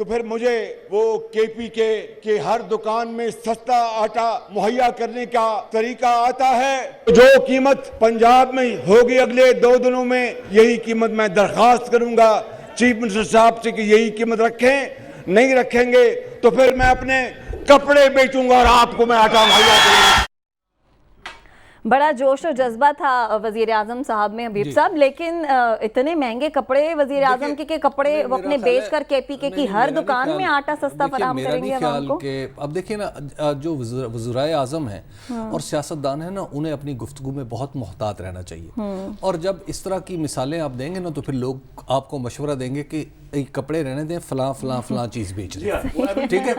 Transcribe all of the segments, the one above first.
تو پھر مجھے وہ KPK کے ہر دکان میں سستا آٹا مہیا کرنے کا طریقہ آتا ہے. جو قیمت پنجاب میں ہوگی اگلے 2 دنوں میں, یہی قیمت میں درخواست کروں گا چیف منسٹر صاحب سے کہ یہی قیمت رکھیں. نہیں رکھیں گے تو پھر میں اپنے کپڑے بیچوں گا اور آپ کو میں آٹا مہیا کروں گا. بڑا جوش و جذبہ تھا وزیر اعظم صاحب میں حبیب صاحب, لیکن اتنے مہنگے کپڑے وزیر اعظم کے کپڑے وہ اپنے بیچ کر KPK کی ہر دکان میں آٹا سستا فراہم کریں گے عوام کو. اب دیکھیں نا, جو وزرائے اعظم ہیں اور سیاستدان ہیں نا, انہیں اپنی گفتگو میں بہت محتاط رہنا چاہیے. اور جب اس طرح کی مثالیں آپ دیں گے نا تو پھر لوگ آپ کو مشورہ دیں گے کہ کپڑے رہنے دیں, فلاں فلاں فلاں چیز بیچ دیں. ٹھیک ہے,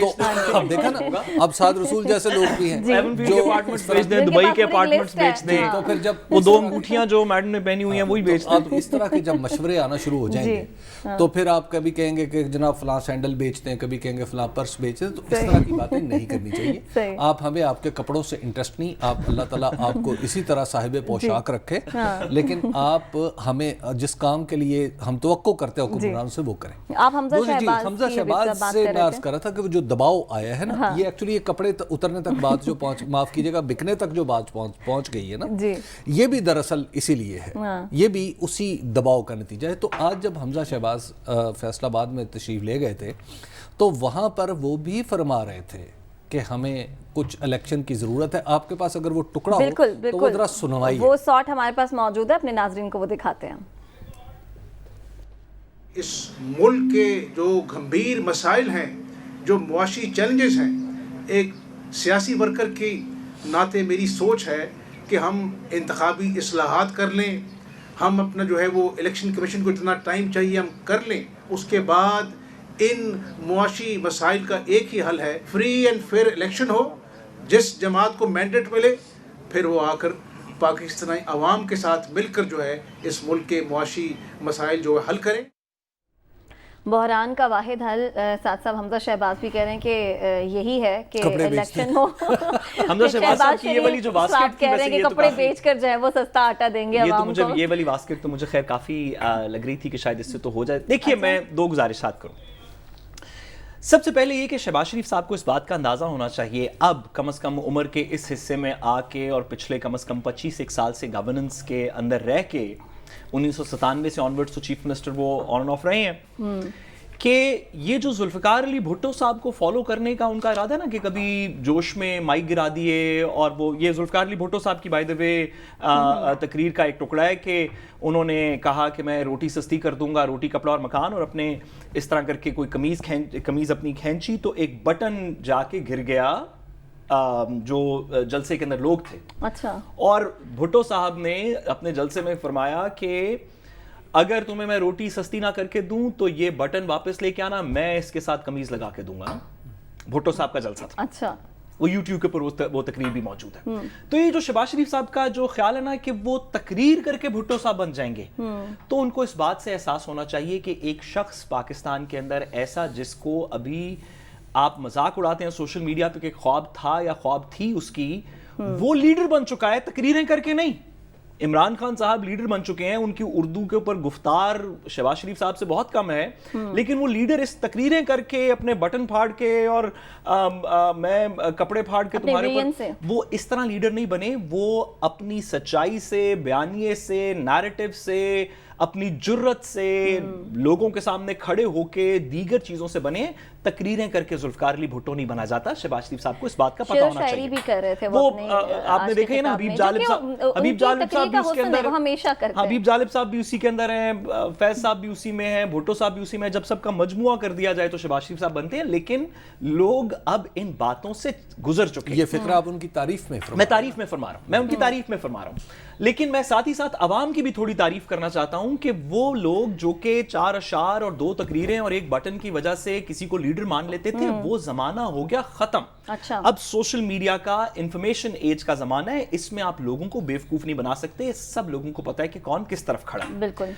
تو اب دیکھا نا, اب سعد رسول جیسے لوگ بھی ہیں جو دبئی کے اپارٹمنٹس بیچ دیں, تو پھر جب وہ 2 انگوٹھیاں جو میڈم نے پہنی ہوئی ہیں وہی بیچ دیں. اب اس طرح کے جب مشورے آنا شروع ہو جائیں گے تو پھر آپ کبھی کہیں گے کہ جناب فلاں سینڈل بیچتے ہیں, کبھی کہیں گے فلاں پرس بیچتے ہیں. تو اس طرح کی باتیں نہیں کرنی چاہیے. آپ ہمیں آپ کے کپڑوں سے انٹرسٹ نہیں, آپ اللہ تعالیٰ آپ کو اسی طرح صاحب پوشاک رکھے, لیکن آپ ہمیں جس کام کے لیے ہم توقع کرتے ہیں حکمران سے وہ کریں. آپ حمزہ شہباز سے میں عرض کر رہا تھا کہ جو دباؤ آیا ہے نا, یہ ایکچولی یہ کپڑے اترنے تک بات جو معاف کیجئے گا بکنے تک جو بات پہنچ گئی ہے نا, یہ بھی دراصل اسی لیے ہے, یہ بھی اسی دباؤ کا نتیجہ ہے. تو آج جب حمزہ شہباز فیصل آباد میں تشریف لے گئے تھے تو وہاں پر وہ بھی فرما رہے تھے کہ ہمیں کچھ الیکشن کی ضرورت ہے. آپ کے پاس اگر وہ ٹکڑا ہو تو وہ ذرا سنوائیے. وہ ساٹ ہمارے پاس موجود ہے, اپنے ناظرین کو وہ دکھاتے ہیں. اس ملک کے جو گھمبیر مسائل ہیں, جو معاشی چیلنجز ہیں, ایک سیاسی ورکر کی ناطے میری سوچ ہے کہ ہم انتخابی اصلاحات کر لیں, ہم اپنا جو ہے وہ الیکشن کمیشن کو اتنا ٹائم چاہیے ہم کر لیں. اس کے بعد ان معاشی مسائل کا ایک ہی حل ہے, فری اینڈ فیئر الیکشن ہو, جس جماعت کو مینڈیٹ ملے پھر وہ آ کر پاکستانی عوام کے ساتھ مل کر جو ہے اس ملک کے معاشی مسائل جو ہے حل کریں. بحران کا واحد حل ساتھ صاحب حمزہ شہباز بھی کہہ رہے ہیں کہ یہی ہے کہ الیکشن ہو. حمزہ شہباز صاحب کی یہ والی جو واسکٹ تھی, کہہ رہے ہیں کہ کپڑے بیچ کر جائیں وہ سستا آٹا دیں گے عوام کو. یہ والی واسکٹ تو مجھے خیر کافی لگ رہی تھی کہ شاید اس سے تو ہو جائے. دیکھیے میں 2 گزارشات کروں. سب سے پہلے یہ کہ شہباز شریف صاحب کو اس بات کا اندازہ ہونا چاہیے اب کم از کم عمر کے اس حصے میں آ کے اور پچھلے کم از کم 25 سال سے گورننس کے اندر رہ کے 1997 سے آنورڈ تو چیف منسٹر وہ آن اینڈ آف رہے ہیں, کہ یہ جو ذوالفقار علی بھٹو صاحب کو فالو کرنے کا ان کا ارادہ ہے نا کہ کبھی جوش میں مائک گرا دیے, اور وہ یہ ذوالفقار علی بھٹو صاحب کی بائی دا وے تقریر کا ایک ٹکڑا ہے کہ انہوں نے کہا کہ میں روٹی سستی کر دوں گا, روٹی کپڑا اور مکان, اور اپنے اس طرح کر کے کوئی قمیض اپنی کھینچی تو ایک بٹن جا کے گر گیا جو جلسے کے اندر لوگ تھے. اچھا. اور بھٹو صاحب نے اپنے جلسے میں فرمایا کہ اگر تمہیں میں روٹی سستی نہ کر کے دوں تو یہ بٹن واپس لے کے آنا, میں اس کے ساتھ قمیض لگا کے دوں گا. بھٹو صاحب کا جلسہ تھا. اچھا. وہ یوٹیوب کے اوپر وہ تقریر بھی موجود ہے. تو یہ جو شہباز شریف صاحب کا جو خیال ہے نا کہ وہ تقریر کر کے بھٹو صاحب بن جائیں گے, تو ان کو اس بات سے احساس ہونا چاہیے کہ ایک شخص پاکستان کے اندر ایسا جس کو ابھی آپ مذاق اڑاتے ہیں سوشل میڈیا پہ کہ خواب تھا یا خواب تھی اس کی, وہ لیڈر بن چکا ہے تقریریں کر کے نہیں. عمران خان صاحب لیڈر بن چکے ہیں, ان کی اردو کے اوپر گفتار شہباز شریف صاحب سے بہت کم ہے, لیکن وہ لیڈر اس تقریریں کر کے اپنے بٹن پھاڑ کے اور میں کپڑے پھاڑ کے تمہارے اوپر, وہ اس طرح لیڈر نہیں بنے. وہ اپنی سچائی سے, بیانیے سے, نیریٹو سے, اپنی جرت سے لوگوں کے سامنے کھڑے ہو کے دیگر چیزوں سے بنے. تقریریں کر کے ذوالفقار علی بھٹو نہیں بنا جاتا. شہباز شریف صاحب کو اس بات کا پتہ ہونا چاہیے. بھی کر رہے تھے وہ آپ نے دیکھا ہے نا, حبیب جالب صاحب بھی اس کے اندر, حبیب جالب صاحب بھی اسی کے اندر ہیں, فیض صاحب بھی اسی میں ہیں, بھٹو صاحب بھی اسی میں. جب سب کا مجموعہ کر دیا جائے تو شہباز شریف صاحب بنتے ہیں, لیکن لوگ اب ان باتوں سے گزر چکے ہیں. یہ فکرہ آپ ان کی تعریف میں میں تعریف میں فرما رہا ہوں, میں ان کی تعریف میں فرما رہا ہوں, لیکن میں ساتھ ہی ساتھ عوام کی بھی تھوڑی تعریف کرنا چاہتا ہوں کہ وہ لوگ جو کہ 4 اشعار اور 2 تقریریں اور 1 بٹن کی وجہ سے کسی کو لیڈر مان لیتے تھے, وہ زمانہ ہو گیا ختم. اب سوشل میڈیا کا انفارمیشن ایج کا زمانہ ہے, اس میں آپ لوگوں کو بیوقوف نہیں بنا سکتے. سب لوگوں کو پتا ہے کہ کون کس طرف کھڑا ہے. بالکل.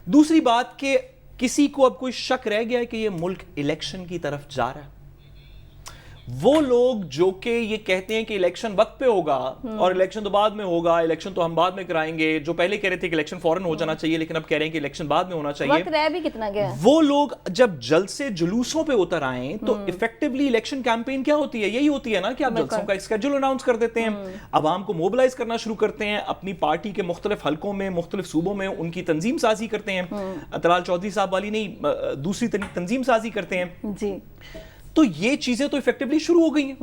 دوسری بات کہ کسی کو اب کوئی شک رہ گیا ہے کہ یہ ملک الیکشن کی طرف جا رہا ہے. وہ لوگ جو کہ یہ کہتے ہیں کہ الیکشن وقت پہ ہوگا اور الیکشن تو بعد میں ہوگا, الیکشن تو ہم بعد میں کرائیں گے, جو پہلے کہہ رہے تھے کہ الیکشن فوراً ہو جانا چاہیے لیکن اب کہہ رہے ہیں کہ الیکشن بعد میں ہونا چاہیے, وقت رہ بھی کتنا گیا, وہ لوگ جب جلسے جلوسوں پہ اتر آئیں تو ایفیکٹولی الیکشن کیمپین کیا ہوتی ہے, یہی ہوتی ہے نا کہ آپ جلسوں کا اسکیڈول اناؤنس کر دیتے ہیں, عوام کو موبلائز کرنا شروع کرتے ہیں, اپنی پارٹی کے مختلف حلقوں میں مختلف صوبوں میں ان کی تنظیم سازی کرتے ہیں, طلال چودھری صاحب والی نہیں دوسری تنظیم سازی کرتے ہیں. جی تو یہ چیزیں تو ایفیکٹولی شروع ہو گئی ہیں.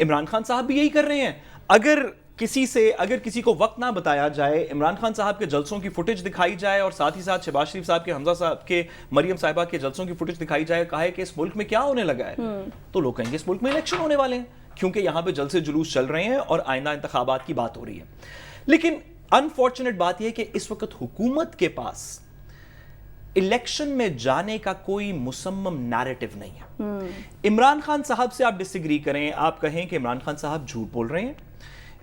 عمران خان صاحب بھی یہی کر رہے ہیں. اگر کسی کو وقت نہ بتایا جائے, عمران خان صاحب کے جلسوں کی فوٹیج دکھائی جائے اور ساتھ ہی ساتھ شہباز شریف صاحب کے, حمزہ صاحب کے, مریم صاحبہ کے جلسوں کی فوٹیج دکھائی جائے, کہا ہے کہ اس ملک میں کیا ہونے لگا ہے, تو لوگ کہیں گے اس ملک میں الیکشن ہونے والے ہیں کیونکہ یہاں پہ جلسے جلوس چل رہے ہیں اور آئندہ انتخابات کی بات ہو رہی ہے. لیکن انفارچونیٹ بات یہ ہے کہ اس وقت حکومت کے پاس الیکشن میں جانے کا کوئی مصمم نیریٹو نہیں ہے. عمران خان صاحب سے آپ ڈس ایگری کریں, آپ کہیں کہ عمران خان صاحب جھوٹ بول رہے ہیں,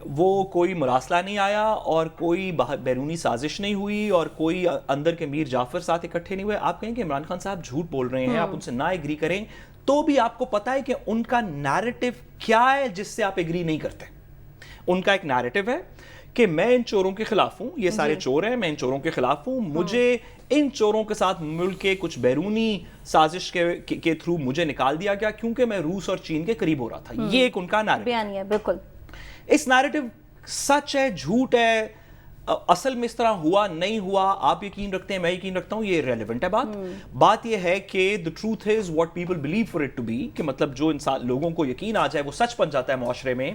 وہ کوئی مراسلہ نہیں آیا اور کوئی بیرونی سازش نہیں ہوئی اور کوئی اندر کے میر جعفر ساتھ اکٹھے نہیں ہوئے, آپ کہیں کہ عمران خان صاحب جھوٹ بول رہے ہیں, آپ ان سے نہ ایگری کریں, تو بھی آپ کو پتا ہے کہ ان کا نیریٹو کیا ہے جس سے آپ ایگری نہیں کرتے. ان کا ایک نیریٹو ہے کہ میں ان چوروں کے خلاف ہوں, یہ سارے چور ہیں, میں ان چوروں کے خلاف ہوں, مجھے ان چوروں کے ساتھ ملک کے کچھ بیرونی سازش کے تھرو مجھے نکال دیا گیا کیونکہ میں روس اور چین کے قریب ہو رہا تھا. یہ ایک ان کا نیریٹو ہے. بالکل اس نیریٹو سچ ہے جھوٹ ہے, اصل میں اس طرح ہوا نہیں ہوا, آپ یقین رکھتے ہیں میں یقین رکھتا ہوں, یہ ریلیونٹ ہے. بات یہ ہے کہ the truth is what people believe for it to be, کہ مطلب جو انسان لوگوں کو یقین آ جائے وہ سچ بن جاتا ہے معاشرے میں.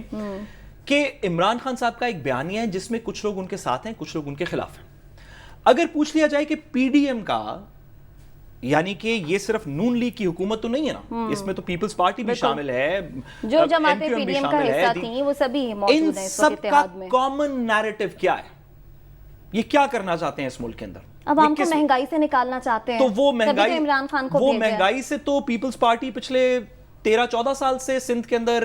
کہ عمران خان صاحب کا ایک بیانیہ ہے جس میں کچھ لوگ ان کے ساتھ ہیں, کچھ لوگ ان کے خلاف ہیں. اگر پوچھ لیا جائے کہ پی ڈی ایم کا, یعنی کہ یہ صرف نون لیگ کی حکومت تو نہیں ہے نا, اس میں تو پیپلز پارٹی بھی شامل ہے, جو جماعتیں پی ڈی ایم کا حصہ تھیں وہ سبھی موجود ہیں اس وقت اتحاد میں. ان سب کا کامن نیریٹو کیا ہے, یہ کیا کرنا چاہتے ہیں اس ملک کے اندر, عوام کو مہنگائی سے نکالنا چاہتے ہیں. تو وہ عمران خان کو مہنگائی سے تو پیپلز پارٹی پچھلے 13-14 سال سے سندھ کے اندر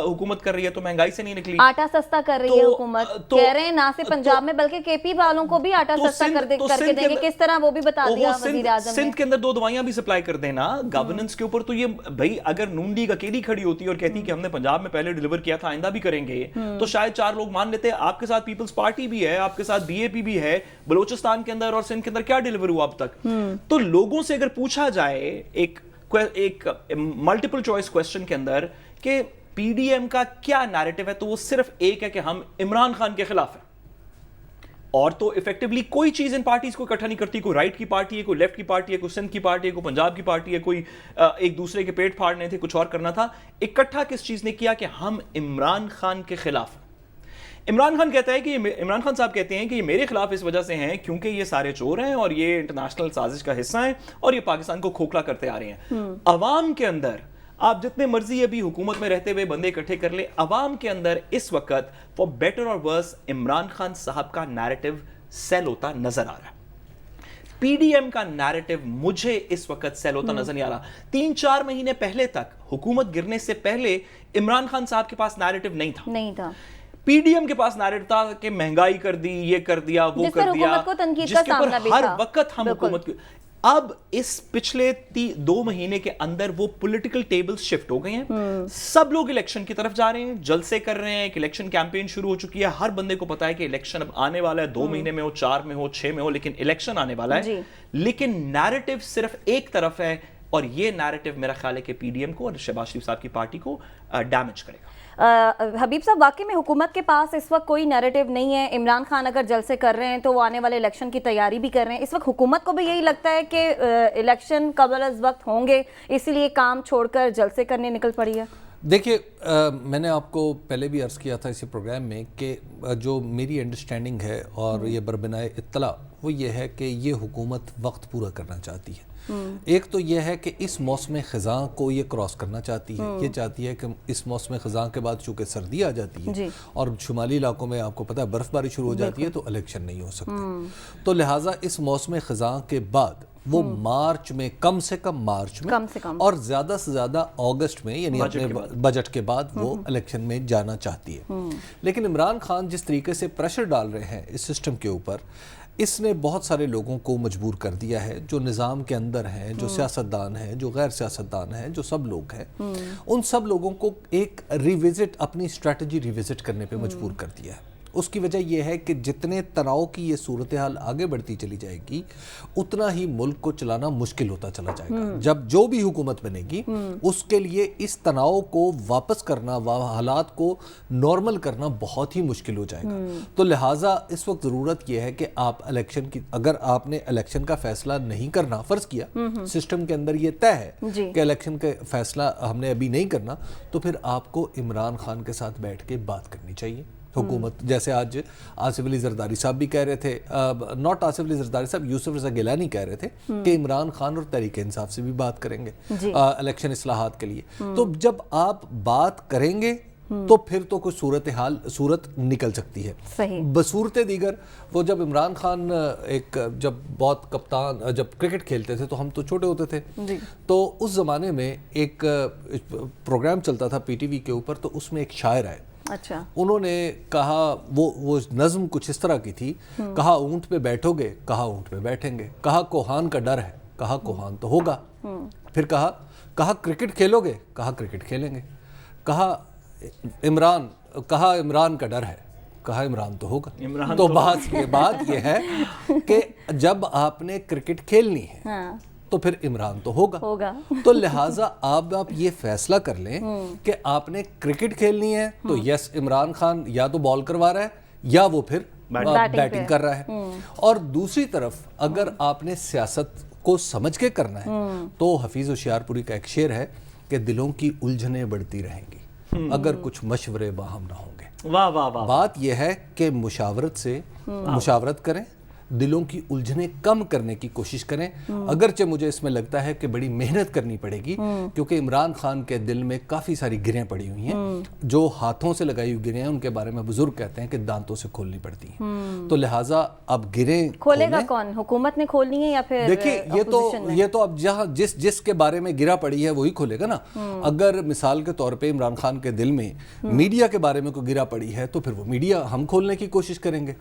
حکومت کر رہی ہے, تو مہنگائی سے نہیں نکلی. آٹا سستا کر رہی ہے حکومت, کہہ رہے ہیں نہ صرف پنجاب میں بلکہ کے پی والوں کو بھی آٹا سستا کر کے دیں گے. کس طرح وہ بھی بتا دیا وزیر اعظم نے. سندھ کے اندر 2 دوائیاں بھی سپلائی کر دینا گورننس کے اوپر. تو یہ بھائی اگر نون لیگ اکیلی کھڑی ہوتی اور کہتی کہ ہم نے پنجاب میں پہلے ڈیلیور کیا تھا آئندہ بھی کریں گے, تو شاید 4 لوگ مان لیتے. آپ کے ساتھ پیپلز پارٹی بھی ہے, آپ کے ساتھ بی اے پی بھی ہے, بلوچستان کے اندر اور سندھ کے اندر کیا ڈیلیور ہوا اب تک. تو لوگوں سے اگر پوچھا جائے ایک ملٹیپل چوائس کوسچن کے اندر کہ پی ڈی ایم کا کیا نیریٹو ہے, تو وہ صرف ایک ہے کہ ہم عمران خان کے خلاف ہیں. اور تو ایفیکٹولی کوئی چیز ان پارٹیز کو اکٹھا نہیں کرتی. کوئی رائٹ کی پارٹی ہے, کوئی لیفٹ کی پارٹی ہے, کوئی سندھ کی پارٹی ہے, کوئی پنجاب کی پارٹی ہے, کوئی ایک دوسرے کے پیٹ پھاڑنے تھے, کچھ اور کرنا تھا. اکٹھا کس چیز نے کیا کہ ہم عمران خان کے خلاف ہیں. عمران خان کہتا ہے کہ عمران خان صاحب کہتے ہیں کہ یہ میرے خلاف اس وجہ سے ہیں کیونکہ یہ سارے چور ہیں اور یہ انٹرنیشنل سازش کا حصہ ہیں اور یہ پاکستان کو کھوکھلا کرتے آ رہے ہیں. عوام کے اندر آپ جتنے مرضی ابھی حکومت میں رہتے ہوئے بندے اکٹھے کر لیں, عوام کے اندر اس وقت فار بیٹر اور ورس عمران خان صاحب کا نیریٹو سیل ہوتا نظر آ رہا ہے. پی ڈی ایم کا نیریٹو مجھے اس وقت سیل ہوتا نظر نہیں آ رہا. 3-4 مہینے پہلے تک, حکومت گرنے سے پہلے, عمران خان صاحب کے پاس نیریٹو نہیں تھا. پی ڈی ایم کے پاس نیریٹو تھا کہ مہنگائی کر دی, یہ کر دیا, وہ کر دیا, جس کے اوپر ہر وقت ہم حکومت. اب اس پچھلے 2 مہینے کے اندر وہ پولیٹیکل ٹیبلز شفٹ ہو گئے ہیں. سب لوگ الیکشن کی طرف جا رہے ہیں, جلسے کر رہے ہیں, ایک الیکشن کیمپین شروع ہو چکی ہے. ہر بندے کو پتا ہے کہ الیکشن اب آنے والا ہے, 2 مہینے میں ہو, 4 میں ہو, 6 میں ہو, لیکن الیکشن آنے والا ہے. لیکن نیریٹو صرف ایک طرف ہے, اور یہ نیریٹو میرا خیال ہے کہ پی ڈی ایم کو اور شہباز شریف صاحب کی پارٹی کو ڈیمیج کرے گا. حبیب صاحب, واقعی میں حکومت کے پاس اس وقت کوئی نیریٹو نہیں ہے. عمران خان اگر جلسے کر رہے ہیں تو وہ آنے والے الیکشن کی تیاری بھی کر رہے ہیں. اس وقت حکومت کو بھی یہی لگتا ہے کہ الیکشن قبل از وقت ہوں گے, اسی لیے کام چھوڑ کر جلسے کرنے نکل پڑی ہے. دیکھیے, میں نے آپ کو پہلے بھی عرض کیا تھا اسی پروگرام میں کہ جو میری انڈرسٹینڈنگ ہے اور یہ بربنائے اطلاع وہ یہ ہے کہ یہ حکومت وقت پورا کرنا چاہتی ہے. ایک تو یہ ہے کہ اس موسم خزاں کو یہ کراس کرنا چاہتی ہے, یہ چاہتی ہے کہ اس موسم خزاں کے بعد چونکہ سردی آ جاتی ہے اور شمالی علاقوں میں آپ کو پتہ ہے برف باری شروع ہو جاتی ہے, تو الیکشن نہیں ہو سکتے. تو لہٰذا اس موسم خزاں کے بعد وہ مارچ میں, کم سے کم مارچ میں اور زیادہ سے زیادہ اگست میں, یعنی اپنے بجٹ کے بعد وہ الیکشن میں جانا چاہتی ہے. لیکن عمران خان جس طریقے سے پریشر ڈال رہے ہیں اس سسٹم کے اوپر, اس نے بہت سارے لوگوں کو مجبور کر دیا ہے، جو نظام کے اندر ہیں، جو سیاستدان ہیں، جو غیر سیاستدان ہیں، جو سب لوگ ہیں، ان سب لوگوں کو ایک ریوزٹ، اپنی اسٹریٹجی ریوزٹ کرنے پہ مجبور کر دیا ہے۔ اس کی وجہ یہ ہے کہ جتنے تناؤ کی یہ صورتحال آگے بڑھتی چلی جائے گی، اتنا ہی ملک کو چلانا مشکل ہوتا چلا جائے گا۔ جب جو بھی حکومت بنے گی، اس کے لیے اس تناؤ کو واپس کرنا، حالات کو نارمل کرنا بہت ہی مشکل ہو جائے گا۔ تو لہٰذا اس وقت ضرورت یہ ہے کہ آپ الیکشن کی، اگر آپ نے الیکشن کا فیصلہ نہیں کرنا، فرض کیا سسٹم کے اندر یہ طے ہے کہ الیکشن کا فیصلہ ہم نے ابھی نہیں کرنا، تو پھر آپ کو عمران خان کے ساتھ بیٹھ کے بات کرنی چاہیے۔ حکومت جیسے آج آصف علی زرداری صاحب بھی کہہ رہے تھے، ناٹ آصف علی زرداری صاحب، یوسف رضا گیلانی کہہ رہے تھے کہ عمران خان اور تحریک انصاف سے بھی بات کریں گے الیکشن اصلاحات کے لیے۔ تو جب آپ بات کریں گے تو پھر تو کوئی صورت نکل سکتی ہے۔ بصورت دیگر وہ جب عمران خان جب بہت کپتان، جب کرکٹ کھیلتے تھے تو ہم تو چھوٹے ہوتے تھے، تو اس زمانے میں ایک پروگرام چلتا تھا پی ٹی وی کے اوپر، تو اس میں ایک شاعر آئے، انہوں نے کہا، وہ نظم کچھ اس طرح کی تھی، کہا اونٹ پہ بیٹھو گے، کہا اونٹ پہ بیٹھیں گے، کہا کوہان کا ڈر ہے، کہا کوہان تو ہوگا، پھر کہا کرکٹ کھیلو گے، کہا کرکٹ کھیلیں گے، کہا عمران کا ڈر ہے، کہا عمران تو ہوگا۔ تو بات یہ ہے کہ جب آپ نے کرکٹ کھیلنی ہے تو پھر عمران تو ہوگا۔ تو لہٰذا آپ یہ فیصلہ کر لیں کہ آپ نے کرکٹ کھیلنی ہے تو یس عمران خان یا تو بال کروا رہا ہے یا وہ پھر بیٹنگ کر رہا ہے۔ اور دوسری طرف اگر آپ نے سیاست کو سمجھ کے کرنا ہے تو حفیظ ہوشیارپوری کا ایک شعر ہے کہ دلوں کی الجھنیں بڑھتی رہیں گی اگر کچھ مشورے باہم نہ ہوں گے۔ بات یہ ہے کہ مشاورت کریں، دلوں کی الجھنیں کم کرنے کی کوشش کریں، اگرچہ مجھے اس میں لگتا ہے کہ بڑی محنت کرنی پڑے گی، کیونکہ عمران خان کے دل میں کافی ساری گریں پڑی ہوئی ہیں، جو ہاتھوں سے لگائی ہوئی گریں ہیں، ان کے بارے میں بزرگ کہتے ہیں کہ دانتوں سے کھولنی پڑتی ہیں۔ تو لہٰذا اب گریں کھولے گا کون؟ حکومت نے کھولنی ہے یا پھر دیکھیے یہ تو اب جہاں جس کے بارے میں گرا پڑی ہے وہی کھولے گا نا۔ اگر مثال کے طور پہ عمران خان کے دل میں میڈیا کے بارے میں کوئی گرا پڑی ہے تو پھر وہ میڈیا ہم کھولنے کی کوشش کریں گے،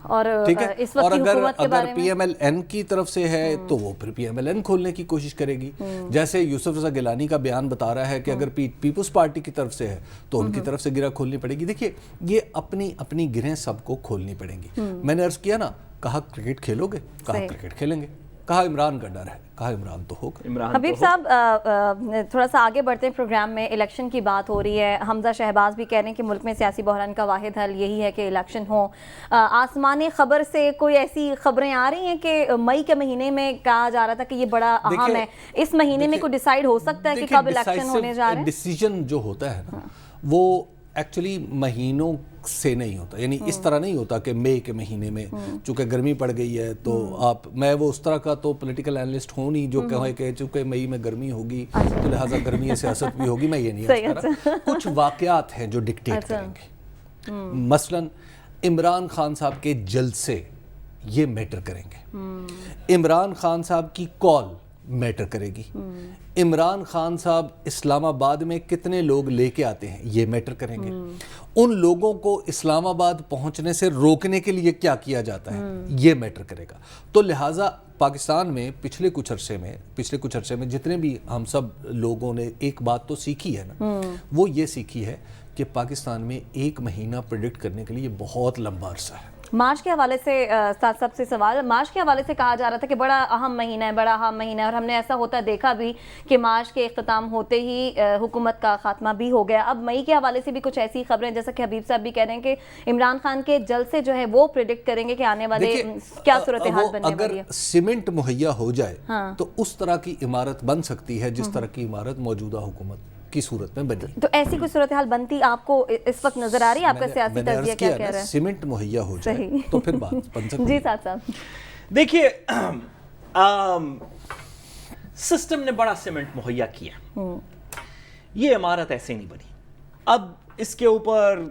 ٹھیک ہے؟ اور اگر پی ایم ایل این کی طرف سے ہے تو وہ پھر پی ایم ایل این کھولنے کی کوشش کرے گی، جیسے یوسف رضا گیلانی کا بیان بتا رہا ہے کہ اگر پیپلز پارٹی کی طرف سے ہے تو ان کی طرف سے گرہ کھولنی پڑے گی۔ دیکھیے یہ اپنی گرہیں سب کو کھولنی پڑیں گی۔ میں نے عرض کیا نا، کہا کرکٹ کھیلو گے، کہا کرکٹ کھیلیں گے، کہا عمران کا ڈر ہے، کہا عمران تو ہوگا۔ حبیب صاحب تھوڑا سا آگے بڑھتے ہیں پروگرام میں، الیکشن کی بات ہو رہی ہے، حمزہ شہباز بھی کہہ رہے ہیں کہ ملک میں سیاسی بحران کا واحد حل یہی ہے کہ الیکشن ہو۔ آسمانی خبر سے کوئی ایسی خبریں آ رہی ہیں کہ مئی کے مہینے میں کہا جا رہا تھا کہ یہ بڑا اہم ہے، اس مہینے میں کوئی ڈیسائیڈ ہو سکتا ہے کہ کب الیکشن ہونے جا رہے ہیں؟ ڈیسیجن جو ہوتا ہے نا وہ ایکچولی مہینوں سے نہیں ہوتا، یعنی اس طرح نہیں ہوتا کہ مئی کے مہینے میں چونکہ گرمی پڑ گئی ہے تو میں وہ اس طرح کا تو پولیٹیکل اینالسٹ ہوں نہیں جو کہے کہ چونکہ مئی میں گرمی ہوگی تو لہٰذا گرمی سیاست بھی ہوگی، میں یہ نہیں کہہ رہا۔ کچھ واقعات ہیں جو ڈکٹیٹ کریں گے، مثلاً عمران خان صاحب کے جلسے یہ میٹر کریں گے، عمران خان صاحب کی کال میٹر کرے گی، عمران خان صاحب اسلام آباد میں کتنے لوگ لے کے آتے ہیں یہ میٹر کریں گے، ان لوگوں کو اسلام آباد پہنچنے سے روکنے کے لیے کیا کیا جاتا ہے یہ میٹر کرے گا۔ تو لہٰذا پاکستان میں پچھلے کچھ عرصے میں جتنے بھی ہم سب لوگوں نے ایک بات تو سیکھی ہے نا، وہ یہ سیکھی ہے کہ پاکستان میں ایک مہینہ پریڈکٹ کرنے کے لیے بہت لمبا عرصہ ہے۔ مارچ کے حوالے سے سب سے سوال، مارچ کے حوالے سے کہا جا رہا تھا کہ بڑا اہم مہینہ ہے، اور ہم نے ایسا ہوتا دیکھا بھی کہ مارچ کے اختتام ہوتے ہی حکومت کا خاتمہ بھی ہو گیا۔ اب مئی کے حوالے سے بھی کچھ ایسی خبریں جیسا کہ حبیب صاحب بھی کہہ رہے ہیں کہ عمران خان کے جلسے جو ہے وہ پریڈکٹ کریں گے کہ آنے والے کیا صورتحال بننے والی ہے۔ اگر سیمنٹ مہیا ہو جائے تو اس طرح کی عمارت بن سکتی ہے جس طرح کی عمارت موجودہ حکومت کی صورت میں بنی۔ تو ایسی کوئی صورتحال بنتی آپ کو اس وقت نظر آ رہی ہے؟ آپ کا سیاسی تجزیہ کیا کہہ رہا ہے؟ سیمنٹ مہیا ہو جائے تو پھر بات بن سکتی ہے۔ جی ساتھ صاحب دیکھیے سسٹم نے بڑا سیمنٹ مہیا کیا، یہ عمارت ایسے نہیں بنی۔ اب اس کے اوپر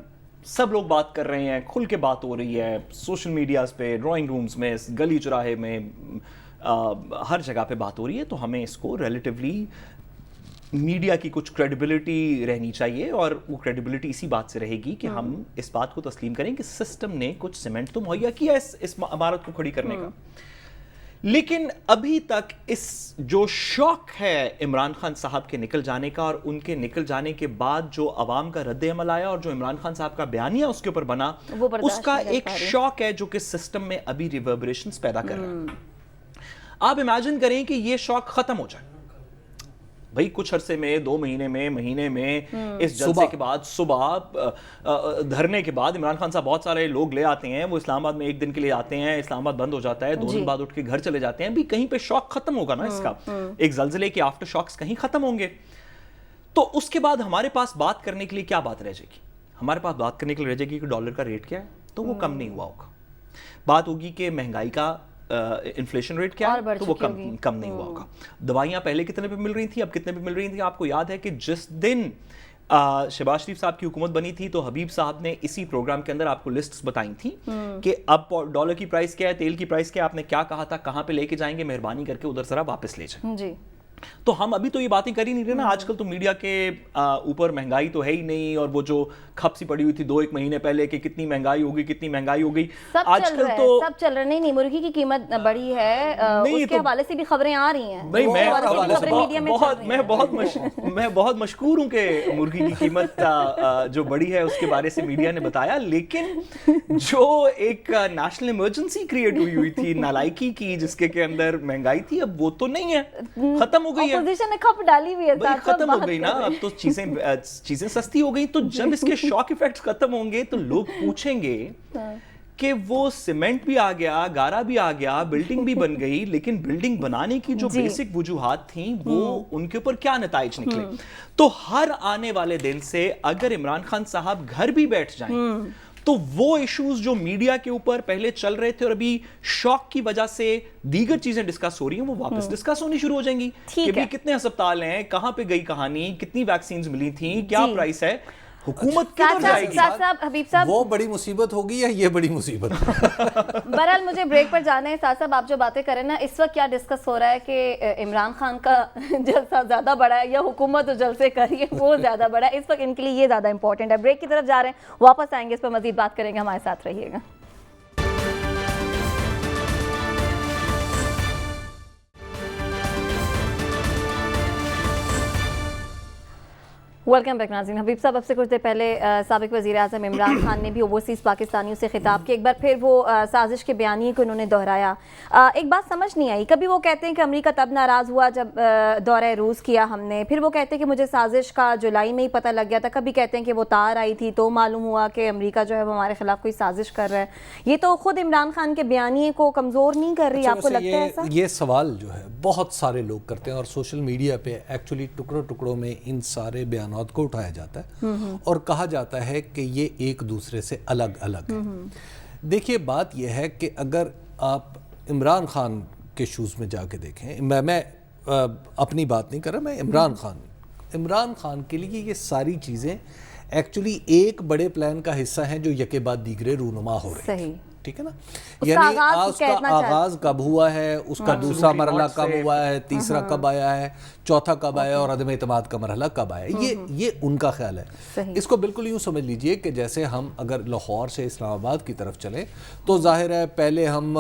سب لوگ بات کر رہے ہیں، کھل کے بات ہو رہی ہے سوشل میڈیاز پہ، ڈرائنگ رومز میں، گلی چراہے میں، ہر جگہ پہ بات ہو رہی ہے، تو ہمیں اس کو ریلیٹیولی میڈیا کی کچھ کریڈیبلٹی رہنی چاہیے، اور وہ کریڈیبلٹی اسی بات سے رہے گی کہ ہم اس بات کو تسلیم کریں کہ سسٹم نے کچھ سیمنٹ تو مہیا کیا اس عمارت کو کھڑی کرنے کا، لیکن ابھی تک اس جو شوق ہے عمران خان صاحب کے نکل جانے کا، اور ان کے نکل جانے کے بعد جو عوام کا رد عمل آیا اور جو عمران خان صاحب کا بیانیہ اس کے اوپر بنا، اس کا ایک شوق ہے جو کہ سسٹم میں ابھی ریوربریشنز پیدا کر رہا ہے۔ آپ امیجن کریں کہ یہ شوق ختم ہو جائے بھئی کچھ عرصے میں، 2 مہینے میں، مہینے میں، اس جلسے کے بعد صبح دھرنے کے بعد عمران خان صاحب بہت سارے لوگ لے آتے ہیں، وہ اسلام آباد میں 1 دن کے لیے آتے ہیں، اسلام آباد بند ہو جاتا ہے، 2 دن بعد اٹھ کے گھر چلے جاتے ہیں، بھی کہیں پہ شوق ختم ہوگا نا اس کا، ایک زلزلے کے آفٹر شاکس کہیں ختم ہوں گے، تو اس کے بعد ہمارے پاس بات کرنے کے لیے کیا بات رہ جائے گی؟ ہمارے پاس بات کرنے کے لیے رہ جائے گی کہ ڈالر کا ریٹ کیا ہے، تو وہ کم نہیں ہوا ہوگا۔ بات ہوگی کہ مہنگائی کا انفلیشن ریٹ کیا ہے، تو وہ کم نہیں ہوا ہوگا۔ دوائیاں پہلے کتنے پہ مل رہی تھیں، اب کتنے پہ مل رہی تھیں؟ آپ کو یاد ہے کہ جس دن شہباز شریف صاحب کی حکومت بنی تھی تو حبیب صاحب نے اسی پروگرام کے اندر آپ کو لسٹس بتائی تھیں کہ اب ڈالر کی پرائس کیا ہے، تیل کی پرائس کیا ہے، آپ نے کیا کہا تھا، کہاں پہ لے کے جائیں گے، مہربانی کر کے ادھر ذرا واپس لے جائیں۔ جی تو ہم ابھی تو یہ باتیں کر ہی نہیں رہے نا، آج کل تو میڈیا کے اوپر مہنگائی تو ہے ہی نہیں، اور وہ جو کھپ سی پڑی ہوئی تھی 2-1 مہینے پہلے کہ کتنی مہنگائی ہوگی، کتنی مہنگائی ہوگی، آج کل تو سب چل رہا ہے۔ نہیں مرغی کی قیمت بڑی ہے، اس کے حوالے سے بھی خبریں آ رہی ہیں۔ میں بہت مشکور ہوں کہ مرغی کی قیمت جو بڑی ہے اس کے بارے سے میڈیا نے بتایا، لیکن جو ایک نیشنل ایمرجنسی کریٹ ہوئی تھی نالائکی کی، جس کے اندر مہنگائی تھی، اب وہ تو نہیں ہے، ختم ہو گئی ہے، اپوزیشن نے کھپ ڈالی ہوئی ہے، ختم ہو گئی نا، اب تو چیزیں سستی ہو گئی۔ تو جب اس کے شاک ایفیکٹس ختم ہوں گے تو لوگ پوچھیں گے کہ وہ سیمنٹ بھی آ گیا، گارا بھی آ گیا، بلڈنگ بھی بن گئی، لیکن بلڈنگ بنانے کی جو بیسک وجوہات تھیں وہ ان کے اوپر کیا نتائج نکلے؟ تو ہر آنے والے دن سے اگر عمران خان صاحب گھر بھی بیٹھ جائیں تو وہ ایشوز جو میڈیا کے اوپر پہلے چل رہے تھے اور ابھی شوق کی وجہ سے دیگر چیزیں ڈسکس ہو رہی ہیں، وہ واپس ڈسکس ہونی شروع ہو جائیں گی کہ بھی کتنے ہسپتال ہیں، کہاں پہ گئی کہانی، کتنی ویکسینز ملی تھیں، کیا پرائس ہے، حکومت کدھر جائے گی؟ حبیب صاحب وہ بڑی مصیبت ہوگی یا یہ بڑی مصیبت؟ بہرحال مجھے بریک پر جانا ہے۔ ساتھ صاحب آپ جو باتیں کریں نا، اس وقت کیا ڈسکس ہو رہا ہے کہ عمران خان کا جلسہ زیادہ بڑا ہے یا حکومت جو جلسے کر رہی ہے وہ زیادہ بڑا ہے؟ اس وقت ان کے لیے یہ زیادہ امپورٹنٹ ہے۔ بریک کی طرف جا رہے ہیں، واپس آئیں گے، اس پر مزید بات کریں گے، ہمارے ساتھ رہیے گا۔ ویلکم بیک ناظرین۔ حبیب صاحب اب سے کچھ دیر پہلے سابق وزیر اعظم عمران خان نے بھی اوورسیز پاکستانیوں سے خطاب کیا، ایک بار پھر وہ سازش کے بیانیے کو انہوں نے دہرایا۔ ایک بات سمجھ نہیں آئی، کبھی وہ کہتے ہیں کہ امریکہ تب ناراض ہوا جب دورہ روس کیا ہم نے، پھر وہ کہتے ہیں کہ مجھے سازش کا جولائی میں ہی پتہ لگ گیا تھا، کبھی کہتے ہیں کہ وہ تار آئی تھی تو معلوم ہوا کہ امریکہ جو ہے وہ ہمارے خلاف کوئی سازش کر رہا ہے۔ یہ تو خود عمران خان کے بیانیے کو کمزور نہیں کر رہی؟ آپ کو لگتا ہے ایسا؟ یہ سوال جو ہے بہت سارے لوگ کرتے ہیں، اور سوشل میڈیا پہ ایکچولی ٹکڑوں ٹکڑوں میں ان سارے بیانات کو اٹھایا جاتا ہے اور کہا جاتا ہے کہ یہ ایک دوسرے سے الگ الگ ہیں۔ دیکھیے بات یہ ہے کہ اگر آپ عمران خان کے شوز میں جا کے دیکھیں، میں اپنی بات نہیں کر رہا، میں عمران خان کے لیے یہ ساری چیزیں ایکچولی ایک بڑے پلان کا حصہ ہیں جو یکے بعد دیگرے رونما ہو رہے ہیں، ٹھیک ہے نا؟ یعنی اس کا آغاز کب ہوا ہے، اس کا دوسرا مرحلہ کب ہوا ہے، تیسرا کب آیا ہے، چوتھا کب آیا اور عدم اعتماد کا مرحلہ کب آیا، یہ ان کا خیال ہے۔ اس کو بالکل یوں سمجھ لیجئے کہ جیسے ہم اگر لاہور سے اسلام آباد کی طرف چلیں تو ظاہر ہے پہلے ہم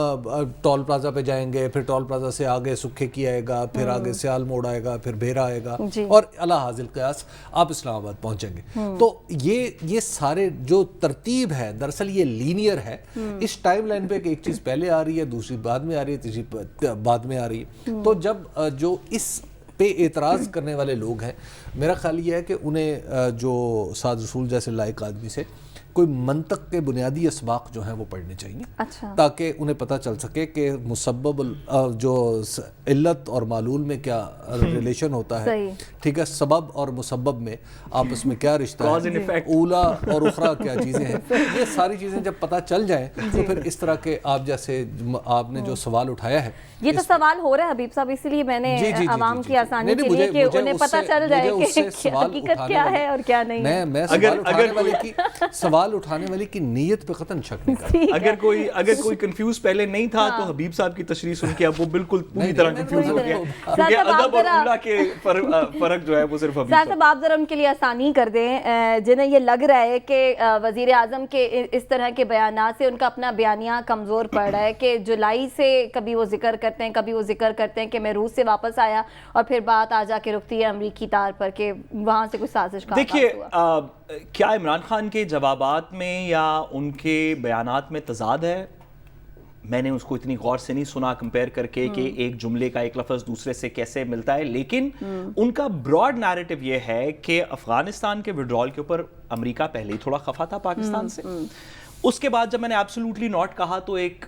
ٹول پلازا پہ جائیں گے، پھر ٹول پلازا سے آگے سکھے کی آئے گا، پھر آگے سیال موڑ آئے گا، پھر بھیرا آئے گا، اور اعلیٰ حاصل قیاس آپ اسلام آباد پہنچیں گے۔ تو یہ سارے جو ترتیب ہے دراصل یہ لینئر ہے، اس ٹائم لائن پہ ایک چیز پہلے آ رہی ہے، دوسری بعد میں آ رہی ہے، تیسری بعد میں آ رہی ہے۔ تو جب جو اس پہ اعتراض کرنے والے لوگ ہیں، میرا خیال یہ ہے کہ انہیں جو سعد رسول جیسے لائق آدمی سے کوئی منطق کے بنیادی اسباق جو ہیں وہ پڑھنے چاہیے، تاکہ انہیں پتہ چل سکے کہ مسبب جو علت اور معلول میں کیا ریلیشن ہوتا ہے، ٹھیک ہے، سبب اور مسبب میں آپس میں کیا رشتہ ہے، اولا اور اخرى کیا چیزیں ہیں، یہ ساری چیزیں جب پتہ چل جائیں تو پھر اس طرح کے آپ جیسے آپ نے جو سوال اٹھایا ہے، یہ تو سوال ہو رہا ہے حبیب صاحب، اس لیے میں نے عوام کی آسانی کے لیے کہ انہیں پتہ چل جائے کہ حقیقت کیا ہے اور کیا نہیں ہے۔ میں سوال اٹھانے والے کی سوال سوال اٹھانے والے کی نیت پہ قطعاً شک نہیں کرتا. اگر کوئی کنفیوز پہلے نہیں تھا تو حبیب صاحب کی تشریح سن کے اب وہ بالکل پوری طرح کنفیوز ہو گیا, کیونکہ ادب اور اولا کے فرق جو ہے وہ صرف حبیب صاحب آپ ذرا ان کے لیے آسانی کر دیں جنہیں یہ لگ رہا ہے کہ وزیر اعظم کے اس طرح کے بیانات سے ان کا اپنا بیانیہ کمزور پڑ رہا ہے, کہ جولائی سے کبھی وہ ذکر کرتے ہیں, کبھی وہ ذکر کرتے ہیں کہ میں روس سے واپس آیا, اور پھر بات آ جا کے رکتی ہے امریکی تار پر کہ وہاں سے کچھ سازش کا آغاز ہوا. دیکھیے کیا عمران خان کے جوابات میں یا ان کے بیانات میں تضاد ہے؟ میں نے اس کو اتنی غور سے نہیں سنا کمپیئر کر کے کہ ایک جملے کا ایک لفظ دوسرے سے کیسے ملتا ہے, لیکن ان کا براڈ نیریٹو یہ ہے کہ افغانستان کے وڈرال کے اوپر امریکہ پہلے ہی تھوڑا خفا تھا پاکستان سے. اس کے بعد جب میں نے ایبسولوٹلی ناٹ کہا تو ایک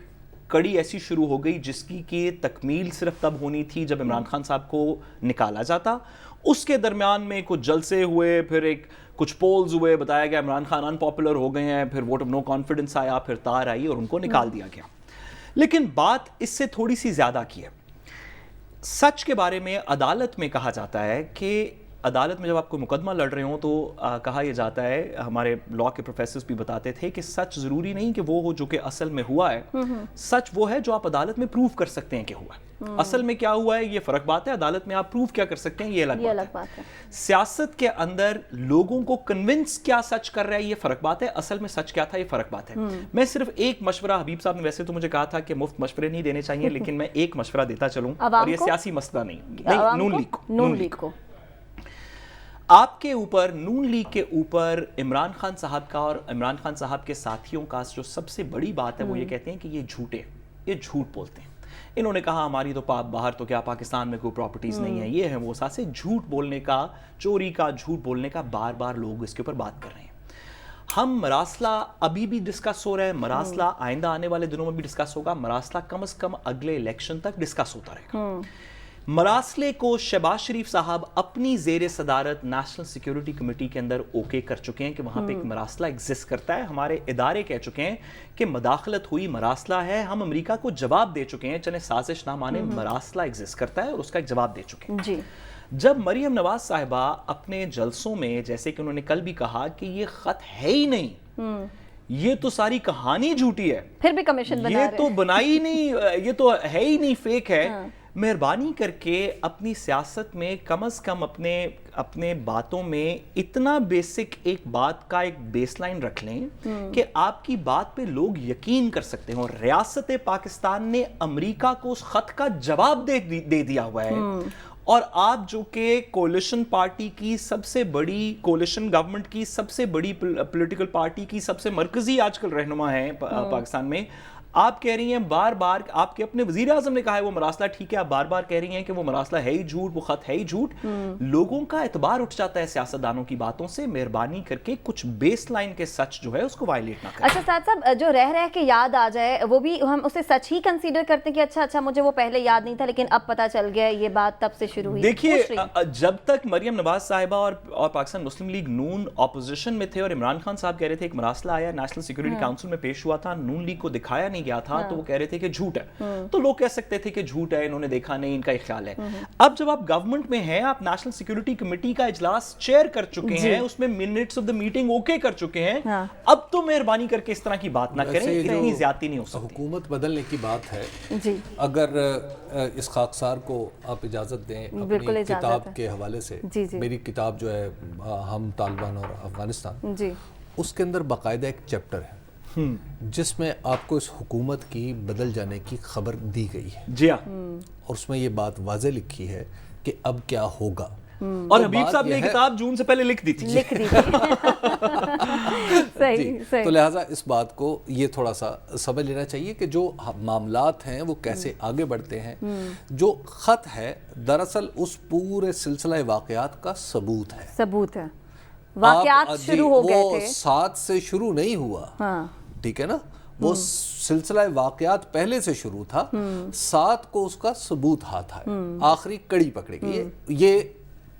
کڑی ایسی شروع ہو گئی جس کی تکمیل صرف تب ہونی تھی جب عمران خان صاحب کو نکالا جاتا. اس کے درمیان میں کچھ جلسے ہوئے, پھر کچھ پولز ہوئے, بتایا گیا عمران خان ان پاپولر ہو گئے ہیں, پھر ووٹ آف نو کانفیڈنس آیا, پھر تار آئی اور ان کو نکال دیا گیا. لیکن بات اس سے تھوڑی سی زیادہ کی ہے. سچ کے بارے میں عدالت میں کہا جاتا ہے کہ عدالت میں جب آپ کوئی مقدمہ لڑ رہے ہوں تو کہا یہ جاتا ہے, ہمارے لاء کے پروفیسرز بھی بتاتے تھے کہ سچ ضروری نہیں کہ وہ ہو جو کہ اصل میں ہوا ہے, سچ وہ ہے جو آپ عدالت میں پروف کر سکتے ہیں کہ ہوا ہے. اصل میں کیا ہوا ہے یہ فرق بات ہے, عدالت میں آپ پروف کیا کر سکتے ہیں یہ الگ بات ہے. سیاست کے اندر لوگوں کو کنونس کیا سچ کر رہا ہے یہ فرق بات ہے, اصل میں سچ کیا تھا یہ فرق بات ہے. میں صرف ایک مشورہ, حبیب صاحب نے ویسے تو مجھے کہا تھا کہ مفت مشورے نہیں دینے چاہیے, لیکن میں ایک مشورہ دیتا چلوں, اور یہ سیاسی مسئلہ نہیں, نون لیگ کو. آپ کے اوپر, نون لیگ کے اوپر عمران خان صاحب کا اور عمران خان صاحب کے ساتھیوں کا جو سب سے بڑی بات ہے وہ یہ کہتے ہیں کہ یہ جھوٹے, یہ جھوٹ بولتے ہیں. انہوں نے کہا ہماری تو باہر تو کیا پاکستان میں کوئی پراپرٹیز نہیں ہے, یہ ہے وہ ساتھ جھوٹ بولنے کا, چوری کا, جھوٹ بولنے کا بار بار لوگ اس کے اوپر بات کر رہے ہیں. ہم مراسلہ ابھی بھی ڈسکس ہو رہا ہے, مراسلہ آئندہ آنے والے دنوں میں بھی ڈسکس ہوگا, مراسلہ کم از کم اگلے الیکشن تک ڈسکس ہوتا رہے گا. مراسلے کو شہباز شریف صاحب اپنی زیر صدارت نیشنل سیکیورٹی کمیٹی کے اندر اوکے کر چکے ہیں کہ وہاں پہ ایک مراسلہ ایگزسٹ کرتا ہے. ہمارے ادارے کہہ چکے ہیں کہ مداخلت ہوئی, مراسلہ ہے, ہم امریکہ کو جواب دے چکے ہیں, چلے سازش نہ مانے, مراسلہ ایگزسٹ کرتا ہے اور اس کا ایک جواب دے چکے ہیں. جب مریم نواز صاحبہ اپنے جلسوں میں, جیسے کہ انہوں نے کل بھی کہا کہ یہ خط ہے ہی نہیں, یہ تو ساری کہانی جھوٹی ہے, پھر بھی کمیشن بنا رہے ہیں, یہ تو بنائی نہیں, یہ تو ہے ہی نہیں, فیک ہے. مہربانی کر کے اپنی سیاست میں کم از کم اپنے باتوں میں اتنا بیسک ایک بات کا ایک بیس لائن رکھ لیں کہ آپ کی بات پہ لوگ یقین کر سکتے ہیں. اور ریاست پاکستان نے امریکہ کو اس خط کا جواب دے دیا ہوا ہے, اور آپ جو کہ کولیشن پارٹی کی سب سے بڑی, کولیشن گورنمنٹ کی سب سے بڑی پولیٹیکل پارٹی کی سب سے مرکزی آج کل رہنما ہیں پاکستان میں, آپ کہہ رہی ہیں بار بار, آپ کے اپنے وزیر اعظم نے کہا ہے وہ مراسلہ ٹھیک ہے, آپ بار بار کہہ رہی ہیں کہ وہ مراسلہ ہے ہی جھوٹ, وہ خط ہے ہی جھوٹ. لوگوں کا اعتبار اٹھ جاتا ہے سیاستدانوں کی باتوں سے. مہربانی کر کے کچھ بیس لائن کے سچ جو ہے اس کو وائلیٹ نہ کریں. اچھا سعد صاحب, جو رہ کے یاد آ جائے وہ بھی ہم اسے سچ ہی کنسیڈر کرتے ہیں کہ اچھا مجھے وہ پہلے یاد نہیں تھا لیکن اب پتہ چل گیا, یہ بات تب سے شروع ہوئی. دیکھیے جب تک مریم نواز صاحبہ اور پاکستان مسلم لیگ نون اپوزیشن میں تھے اور عمران خان صاحب کہہ رہے تھے ایک مراسلہ آیا, نیشنل سیکیورٹی کاؤنسل میں پیش ہوا تھا, نون لیگ کو دکھایا نہیں گیا تھا, تو وہ کہہ رہے تھے کہ جھوٹ ہے, تو لوگ کہہ سکتے تھے کہ جھوٹ ہے, انہوں نے دیکھا نہیں, ان کا ایک خیال ہے. اب جب آپ گورنمنٹ میں ہیں, آپ نیشنل سیکیورٹی کمیٹی کا اجلاس چیئر کر چکے ہیں, اس میں minutes of the meeting okay کر چکے ہیں, اب تو مہربانی کر کے اس طرح کی بات نہ کریں, اتنی زیادتی نہیں ہو سکتی. حکومت بدلنے کی بات ہے, اگر اس خاکسار کو آپ اجازت دیں اپنی کتاب کے حوالے سے, میری کتاب جو ہے ہم طالبان اور افغانستان, اس کے اندر باقاعدہ ایک چیپٹر ہے جس میں آپ کو اس حکومت کی بدل جانے کی خبر دی گئی ہے. جی ہاں, اور اس میں یہ بات واضح لکھی ہے کہ اب کیا ہوگا, اور حبیب صاحب نے کتاب جون سے پہلے لکھ دی تھی. تو لہٰذا اس بات کو یہ تھوڑا سا سمجھ لینا چاہیے کہ جو معاملات ہیں وہ کیسے آگے بڑھتے ہیں. جو خط ہے دراصل اس پورے سلسلہ واقعات کا ثبوت ہے. واقعات شروع ہو گئے تھے, وہ 7 سے شروع نہیں ہوا, ٹھیک ہے نا, وہ سلسلہ واقعات پہلے سے شروع تھا, 7 کو اس کا ثبوت ہاتھ ہے, آخری کڑی پکڑے گی. یہ